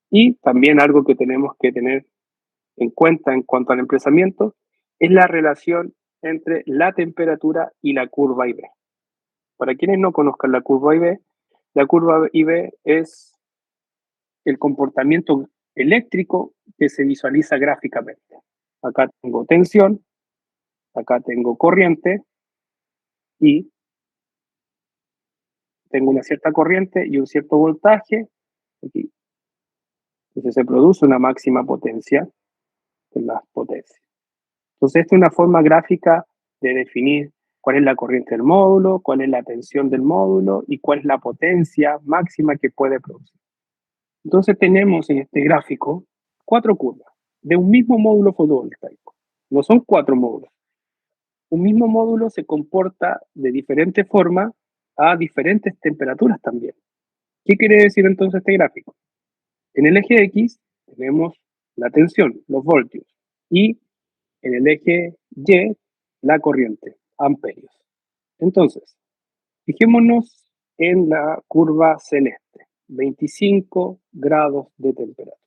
Y también algo que tenemos que tener en cuenta en cuanto al emplazamiento es la relación entre la temperatura y la curva IB. Para quienes no conozcan la curva IB es el comportamiento eléctrico que se visualiza gráficamente. Acá tengo tensión, acá tengo corriente y tengo una cierta corriente y un cierto voltaje aquí. Entonces se produce una máxima potencia en las potencias. Entonces esta es una forma gráfica de definir cuál es la corriente del módulo, cuál es la tensión del módulo y cuál es la potencia máxima que puede producir. Entonces tenemos en este gráfico 4 curvas de un mismo módulo fotovoltaico. No son 4 módulos. Un mismo módulo se comporta de diferente forma a diferentes temperaturas también. ¿Qué quiere decir entonces este gráfico? En el eje X tenemos la tensión, los voltios, y en el eje Y la corriente, amperios. Entonces, fijémonos en la curva celeste, 25 grados de temperatura.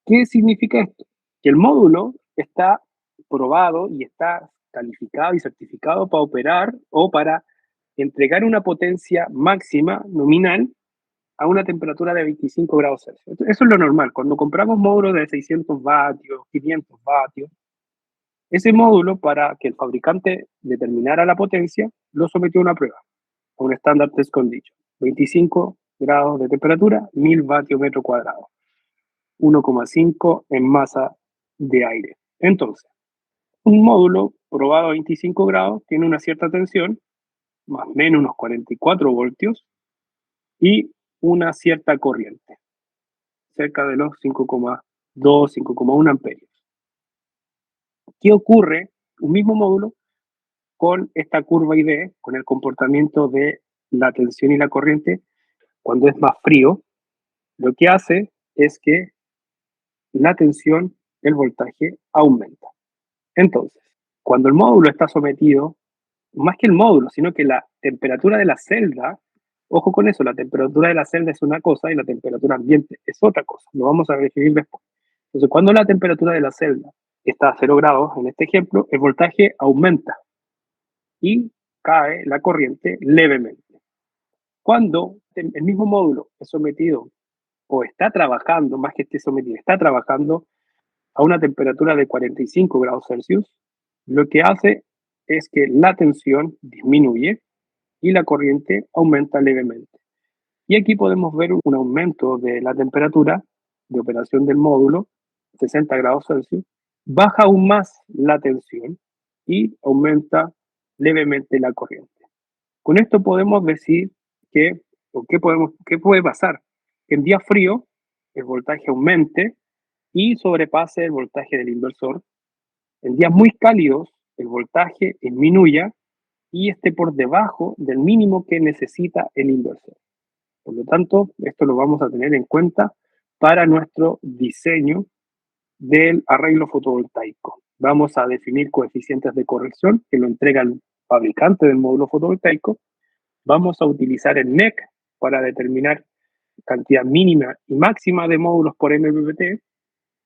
¿Qué significa esto? Que el módulo está probado y está calificado y certificado para operar o para entregar una potencia máxima nominal a una temperatura de 25 grados Celsius. Eso es lo normal. Cuando compramos módulos de 600 vatios, 500 vatios, ese módulo, para que el fabricante determinara la potencia, lo sometió a una prueba, a un estándar test condition. 25 grados de temperatura, 1000 vatios metro cuadrado. 1,5 en masa de aire. Entonces, un módulo probado a 25 grados tiene una cierta tensión, más o menos unos 44 voltios, y una cierta corriente, cerca de los 5,2, 5,1 amperios. ¿Qué ocurre? Un mismo módulo con esta curva ID, con el comportamiento de la tensión y la corriente, cuando es más frío, lo que hace es que la tensión, el voltaje aumenta. Entonces, cuando el módulo está sometido, más que el módulo, sino que la temperatura de la celda, ojo con eso, la temperatura de la celda es una cosa y la temperatura ambiente es otra cosa, lo vamos a definir después. Entonces, cuando la temperatura de la celda está a 0 grados, en este ejemplo, el voltaje aumenta y cae la corriente levemente. Cuando el mismo módulo es sometido o está trabajando, más que esté sometido, está trabajando a una temperatura de 45 grados Celsius, lo que hace es que la tensión disminuye y la corriente aumenta levemente. Y aquí podemos ver un aumento de la temperatura de operación del módulo, 60 grados Celsius, baja aún más la tensión y aumenta levemente la corriente. Con esto podemos decir que, ¿qué puede pasar? Que en día frío el voltaje aumente y sobrepase el voltaje del inversor. En días muy cálidos, el voltaje disminuya y esté por debajo del mínimo que necesita el inversor. Por lo tanto, esto lo vamos a tener en cuenta para nuestro diseño del arreglo fotovoltaico. Vamos a definir coeficientes de corrección que lo entrega el fabricante del módulo fotovoltaico. Vamos a utilizar el NEC para determinar cantidad mínima y máxima de módulos por MPPT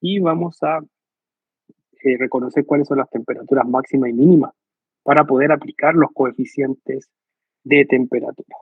y vamos a reconocer cuáles son las temperaturas máximas y mínimas para poder aplicar los coeficientes de temperatura.